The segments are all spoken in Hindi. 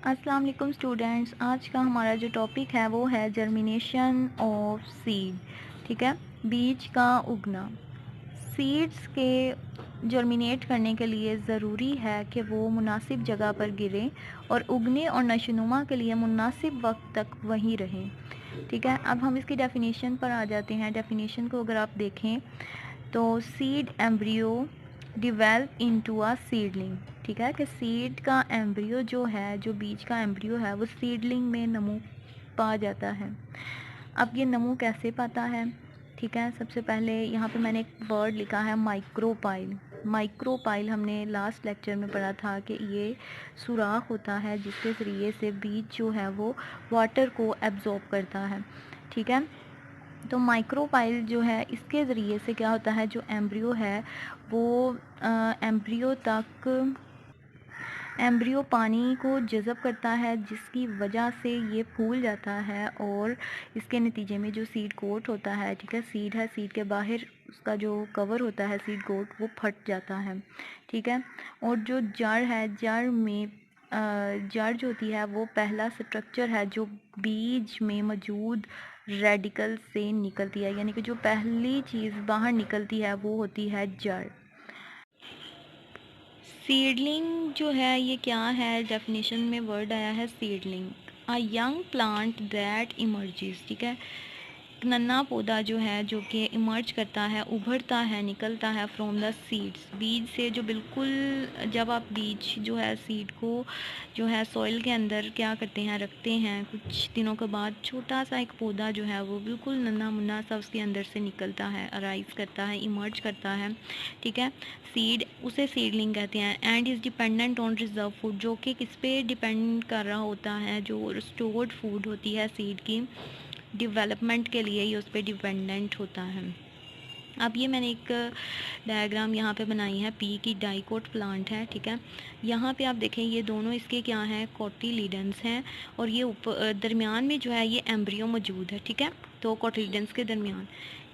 अस्सलाम वालेकुम स्टूडेंट्स। आज का हमारा जो टॉपिक है वो है जर्मिनेशन ऑफ सीड। ठीक है, बीज का उगना। सीड्स के जर्मिनेट करने के लिए ज़रूरी है कि वो मुनासिब जगह पर गिरें और उगने और नशोनुमा के लिए मुनासिब वक्त तक वहीं रहें। ठीक है, अब हम इसकी डेफिनेशन पर आ जाते हैं। डेफिनेशन को अगर आप देखें तो seed embryo develop into a seedling. ठीक है, कि सीड का एम्ब्रियो जो है, जो बीज का एम्ब्रियो है, वो सीडलिंग में नमू पा जाता है। अब ये नमू कैसे पाता है? ठीक है, सबसे पहले यहाँ पे मैंने एक वर्ड लिखा है माइक्रोपाइल। माइक्रोपाइल हमने लास्ट लेक्चर में पढ़ा था कि ये सुराख होता है जिसके ज़रिए से बीज जो है वो वाटर को एब्जॉर्ब करता है। ठीक है, तो माइक्रोपाइल जो है इसके ज़रिए से क्या होता है, जो एम्ब्रियो है वो एम्ब्रियो पानी को जज़ब करता है, जिसकी वजह से ये फूल जाता है और इसके नतीजे में जो सीड कोट होता है, ठीक है, सीड है, सीड के बाहर उसका जो कवर होता है सीड कोट, वो फट जाता है। ठीक है, और जो जड़ है, जड़ में जड़ जो होती है वो पहला स्ट्रक्चर है जो बीज में मौजूद रेडिकल से निकलती है, यानी कि जो पहली चीज़ बाहर निकलती है वो होती है जड़। सीडलिंग जो है ये क्या है? डेफिनेशन में वर्ड आया है seedling, a young plant that emerges. ठीक है, नन्हा पौधा जो है जो कि इमर्ज करता है, उभरता है, निकलता है फ्रॉम द सीड्स, बीज से। जो बिल्कुल जब आप बीज जो है सीड को जो है सॉइल के अंदर क्या करते हैं, रखते हैं, कुछ दिनों के बाद छोटा सा एक पौधा जो है वो बिल्कुल नन्हा मुन्ना सा उसके अंदर से निकलता है, अराइज करता है, इमर्ज करता है। ठीक है, सीड, उसे सीडलिंग कहते हैं। And is dependent on reserve food, जो कि किस पे डिपेंड कर रहा होता है, जो स्टोर्ड फूड होती है सीड की डेवलपमेंट के लिए ही उस पर डिपेंडेंट होता है। अब ये मैंने एक डायग्राम यहाँ पे बनाई है, पी की डाइकोट प्लांट है। ठीक है, यहाँ पे आप देखें ये दोनों इसके क्या हैं, कोटिलीडन्स हैं, और ये ऊपर दरमियान में जो है ये एम्ब्रियो मौजूद है। ठीक है, तो कोटिलीडन्स के दरमियान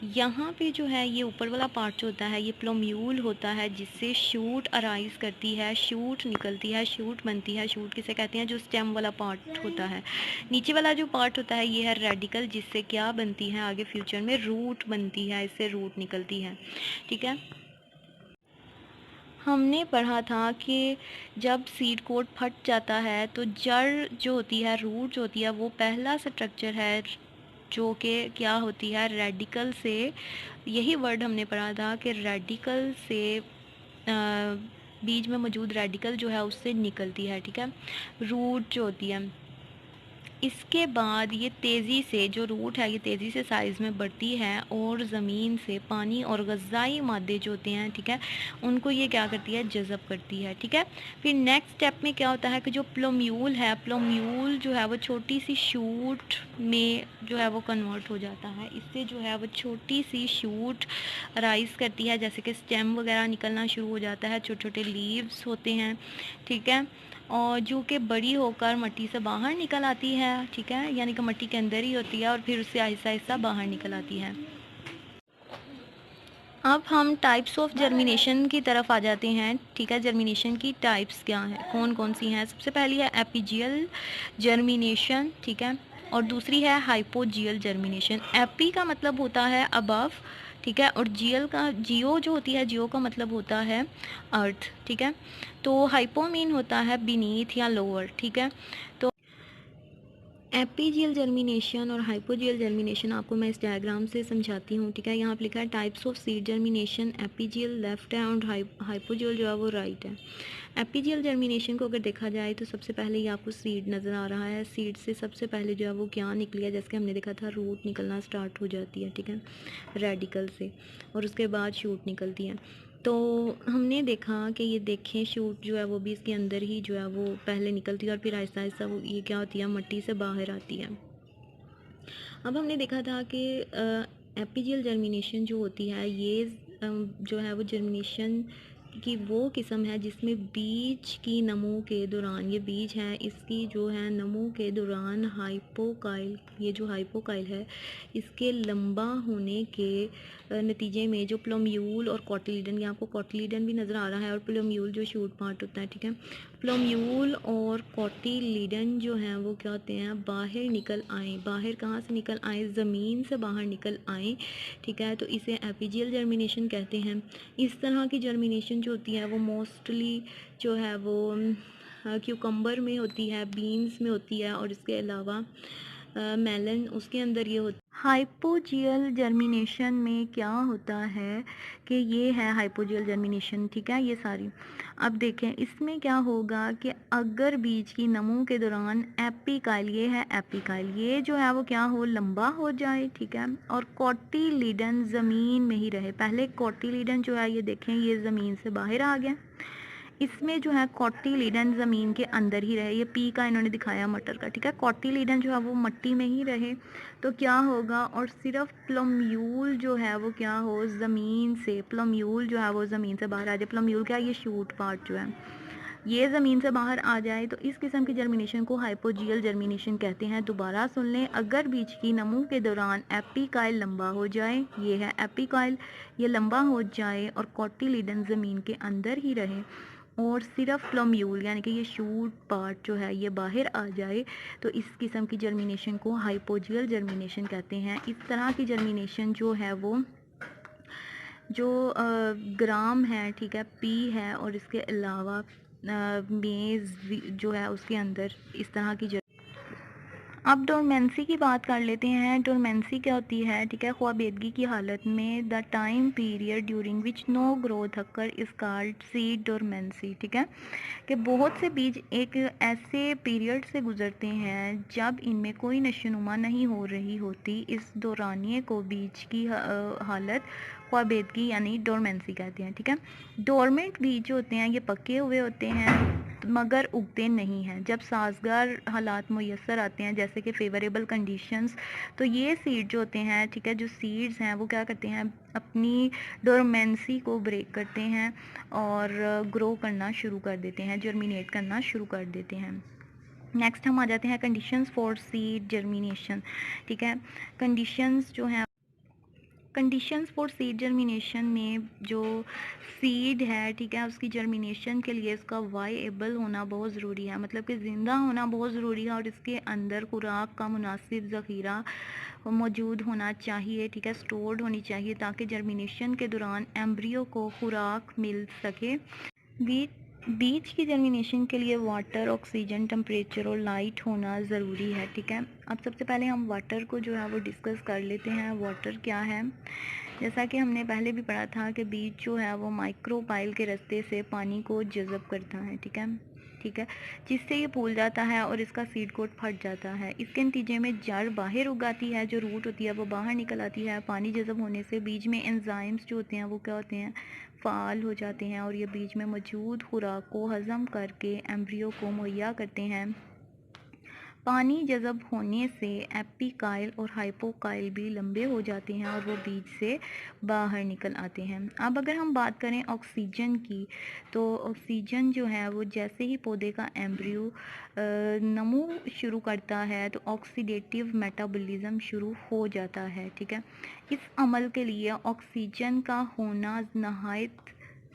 यहाँ पे जो है ये ऊपर वाला पार्ट जो होता है ये प्लोम्यूल होता है, जिससे शूट अराइज करती है, शूट निकलती है, शूट बनती है। शूट किसे कहते हैं? जो स्टेम वाला पार्ट होता है। नीचे वाला जो पार्ट होता है ये है रेडिकल, जिससे क्या बनती है आगे फ्यूचर में? रूट बनती है, इससे रूट निकलती है। ठीक है, हमने पढ़ा था कि जब सीड कोट फट जाता है तो जड़ जो होती है, रूट जो होती है, वो पहला स्ट्रक्चर है जो कि क्या होती है, रेडिकल से। यही वर्ड हमने पढ़ा था कि रेडिकल से बीज में मौजूद रेडिकल जो है उससे निकलती है। ठीक है, रूट जो होती है, इसके बाद ये तेज़ी से, जो रूट है ये तेज़ी से साइज़ में बढ़ती है और ज़मीन से पानी और ग़िज़ाई मादे जो होते हैं, ठीक है, उनको ये क्या करती है, जज़ब करती है। ठीक है, फिर नेक्स्ट स्टेप में क्या होता है कि जो प्लोम्यूल है, प्लोम्यूल जो है वो छोटी सी शूट में जो है वो कन्वर्ट हो जाता है। इससे जो है वो छोटी सी शूट राइज करती है, जैसे कि स्टेम वगैरह निकलना शुरू हो जाता है, छोटे छोटे लीव्स होते हैं। ठीक है, और जो कि बड़ी होकर मिट्टी से बाहर निकल आती है। ठीक है, यानी कि मिट्टी के अंदर ही होती है और फिर उससे आहिस्ता आहिस्ता बाहर निकल आती है। अब हम टाइप्स ऑफ जर्मिनेशन की तरफ आ जाते हैं। ठीक है, जर्मिनेशन की टाइप्स क्या हैं, कौन कौन सी हैं? सबसे पहली है एपीजियल जर्मिनेशन। ठीक है, और दूसरी है हाइपोजियल जर्मिनेशन। एपी का मतलब होता है अबव, ठीक है, और जियल का, जियो जो होती है, जियो का मतलब होता है अर्थ। ठीक है, तो हाइपो मीन होता है बीनीथ या लोअर। ठीक है, तो एपीजियल जर्मिनेशन और हाइपोजियल जर्मिनेशन आपको मैं इस डायग्राम से समझाती हूँ। ठीक है, यहाँ पे लिखा है types of seed germination, epigeal left है और हाइपोजियल जो है वो राइट है। एपीजियल जर्मिनेशन को अगर देखा जाए तो सबसे पहले ये आपको सीड नज़र आ रहा है। सीड से सबसे पहले जो है वो क्या निकली है, जैसे कि हमने देखा था रूट निकलना स्टार्ट हो जाती है। ठीक है, रेडिकल से, और उसके बाद शूट निकलती है। तो हमने देखा कि ये देखें शूट जो है वो भी इसके अंदर ही जो है वो पहले निकलती है और फिर आहिस्ता आहिस्ता वो ये क्या होती है, मिट्टी से बाहर आती है। अब हमने देखा था कि एपीजियल जर्मिनेशन जो होती है ये जो है वो जर्मिनेशन की वो किस्म है जिसमें बीज की नमो के दौरान, ये बीज है इसकी जो है नमो के दौरान हाइपोकाइल, ये जो हाइपोकाइल है इसके लंबा होने के नतीजे में जो प्लोम्यूल और कॉटिलीडन, यहाँ आपको कॉटिलीडन भी नज़र आ रहा है और प्लोम्यूल जो शूट पार्ट होता है, ठीक है, प्लोम्यूल और कॉटिलीडन जो हैं वो क्या होते हैं, बाहर निकल आए। बाहर कहाँ से निकल आए, ज़मीन से बाहर निकल आए, ठीक है, तो इसे एपीजियल जर्मिनेशन कहते हैं। इस तरह की जर्मिनेशन जो होती है वो मोस्टली जो है वो क्यूकम्बर में होती है, बीन्स में होती है, और इसके अलावा मेलन उसके अंदर ये होता है। हाइपोजियल जर्मिनेशन में क्या होता है कि ये है हाइपोजियल जर्मिनेशन, ठीक है, ये सारी। अब देखें इसमें क्या होगा कि अगर बीज की नमो के दौरान एपिकाइल, ये है एपिकाइल, ये जो है वो क्या हो, लंबा हो जाए, ठीक है, और कॉटिलीडन ज़मीन में ही रहे। पहले कॉटिलीडन जो है ये देखें ये ज़मीन से बाहर आ गया, इसमें जो है कॉटिलीडन ज़मीन के अंदर ही रहे। ये पी का इन्होंने दिखाया मटर का, ठीक है, कॉटिलीडन जो है वो मिट्टी में ही रहे तो क्या होगा, और सिर्फ प्लोम्यूल जो है वो क्या हो, ज़मीन से, प्लोम्यूल जो है वो ज़मीन से बाहर आ जाए। प्लोम्यूल क्या है, ये शूट पार्ट जो है ये ज़मीन से बाहर आ जाए, तो इस किस्म की जर्मिनेशन को हाइपोजियल जर्मिनेशन कहते हैं। दोबारा सुन लें, अगर बीज की नमो के दौरान एपिकाइल लंबा हो जाए, ये है एपिकाइल, ये लंबा हो जाए और कॉटिलीडन ज़मीन के अंदर ही रहे और सिर्फ प्लोम्यूल यानी कि ये शूट पार्ट जो है ये बाहर आ जाए, तो इस किस्म की जर्मिनेशन को हाइपोजियल जर्मिनेशन कहते हैं। इस तरह की जर्मिनेशन जो है वो जो ग्राम है, ठीक है, पी है, और इसके अलावा मेज़ जो है उसके अंदर इस तरह की अब डोरमेंसी की बात कर लेते हैं। डोरमेंसी क्या होती है, ठीक है, ख्वाबेदगी की हालत में the time period during which no growth occur is called seed dormancy, ठीक है, कि बहुत से बीज एक ऐसे पीरियड से गुजरते हैं जब इनमें कोई नशोनुमा नहीं हो रही होती। इस दौरानिए को बीज की हालत ख्वाबेदगी यानी डोरमेंसी कहते हैं, ठीक है। डोरमेंट बीज जो होते हैं ये पके हुए होते हैं मगर उगते नहीं हैं। जब साजगार हालात मुयसर आते हैं जैसे कि फेवरेबल कंडीशंस, तो ये सीड जो होते हैं, ठीक है, जो सीड्स हैं वो क्या करते हैं, अपनी डोरमेंसी को ब्रेक करते हैं और ग्रो करना शुरू कर देते हैं, जर्मिनेट करना शुरू कर देते हैं। नेक्स्ट हम आ जाते हैं कंडीशंस फॉर सीड जर्मिनेशन, ठीक है। कंडीशंस जो हैं, कंडीशंस फॉर सीड जर्मिनेशन में जो सीड है, ठीक है, उसकी जर्मिनेशन के लिए इसका वाइएबल होना बहुत ज़रूरी है, मतलब कि ज़िंदा होना बहुत ज़रूरी है और इसके अंदर खुराक का मुनासिब ज़ख़ीरा मौजूद होना चाहिए, ठीक है, स्टोर्ड होनी चाहिए ताकि जर्मिनेशन के दौरान एम्ब्रियो को खुराक मिल सके। बीज की जर्मिनेशन के लिए वाटर, ऑक्सीजन, टेम्परेचर और लाइट होना ज़रूरी है, ठीक है। अब सबसे पहले हम वाटर को जो है वो डिस्कस कर लेते हैं। वाटर क्या है, जैसा कि हमने पहले भी पढ़ा था कि बीज जो है वो माइक्रोपाइल के रास्ते से पानी को जज़ब करता है, ठीक है, ठीक है, जिससे ये फूल जाता है और इसका सीड कोट फट जाता है। इसके नतीजे में जड़ बाहर उगाती है, जो रूट होती है वो बाहर निकल आती है। पानी जज़ब होने से बीज में एंजाइम्स जो होते हैं वो क्या होते हैं, फ़ाल हो जाते हैं और ये बीज में मौजूद खुराक को हज़म करके एम्ब्रियो को मुहैया करते हैं। पानी जज़ब होने से एपिकाइल और हाइपोकाइल भी लंबे हो जाते हैं और वो बीज से बाहर निकल आते हैं। अब अगर हम बात करें ऑक्सीजन की, तो ऑक्सीजन जो है वो जैसे ही पौधे का एम्ब्रियो नमो शुरू करता है तो ऑक्सीडेटिव मेटाबॉलिज्म शुरू हो जाता है, ठीक है। इस अमल के लिए ऑक्सीजन का होना नहायत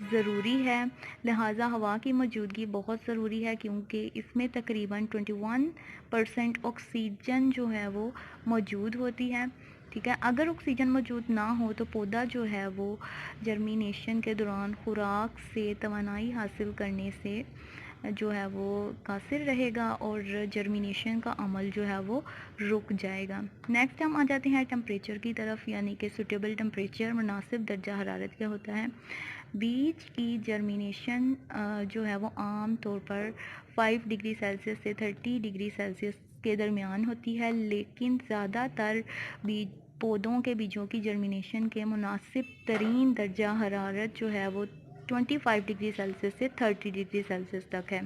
ज़रूरी है, लिहाजा हवा की मौजूदगी बहुत ज़रूरी है क्योंकि इसमें तकरीबन 21% ऑक्सीजन जो है वो मौजूद होती है, ठीक है। अगर ऑक्सीजन मौजूद ना हो तो पौधा जो है वो जर्मिनेशन के दौरान खुराक से तवानाई हासिल करने से जो है वो कासिर रहेगा और जर्मिनेशन का अमल जो है वो रुक जाएगा। नेक्स्ट हम आ जाते हैं टेम्परेचर की तरफ, यानी कि सूटेबल टेम्परेचर, मुनासिब दर्जा हरारत क्या होता है। बीज की जर्मिनेशन जो है वो आम तौर पर 5 डिग्री सेल्सियस से 30 डिग्री सेल्सियस के दरमियान होती है, लेकिन ज़्यादातर बीज पौधों के बीजों की जर्मिनेशन के मुनासिब तरीन दर्जा हरारत जो है वो 25 डिग्री सेल्सियस से 30 डिग्री सेल्सियस तक है।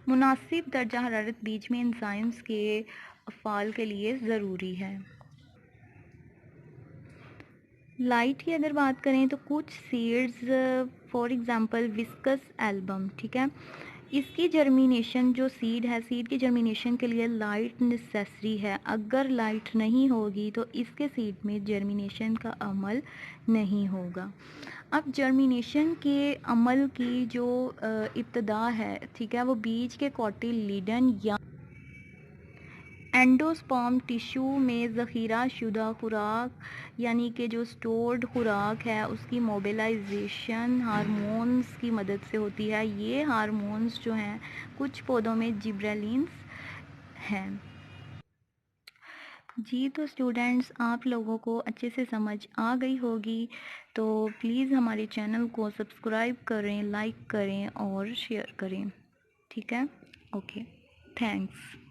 मुनासिब दर्जा हरारत बीज में एंजाइम्स के अफ़ाल के लिए ज़रूरी है। लाइट की अगर बात करें तो कुछ seeds for example viscous album, ठीक है, इसकी जर्मिनेशन जो सीड है, सीड की जर्मिनेशन के लिए लाइट नेसेसरी है। अगर लाइट नहीं होगी तो इसके सीड में जर्मिनेशन का अमल नहीं होगा। अब जर्मिनेशन के अमल की जो इब्तदा है, ठीक है, वो बीज के कोटिलीडन या एंडोस्पर्म टिश्यू में ज़ख़ीरा शुदा खुराक यानी कि जो स्टोर्ड खुराक है उसकी मोबिलाइजेशन हार्मोन्स की मदद से होती है। ये हार्मोन्स जो हैं कुछ पौधों में जिब्रेलिन्स हैं। जी तो स्टूडेंट्स, आप लोगों को अच्छे से समझ आ गई होगी, तो प्लीज़ हमारे चैनल को सब्सक्राइब करें, लाइक करें और शेयर करें। ठीक है, ओके, थैंक्स।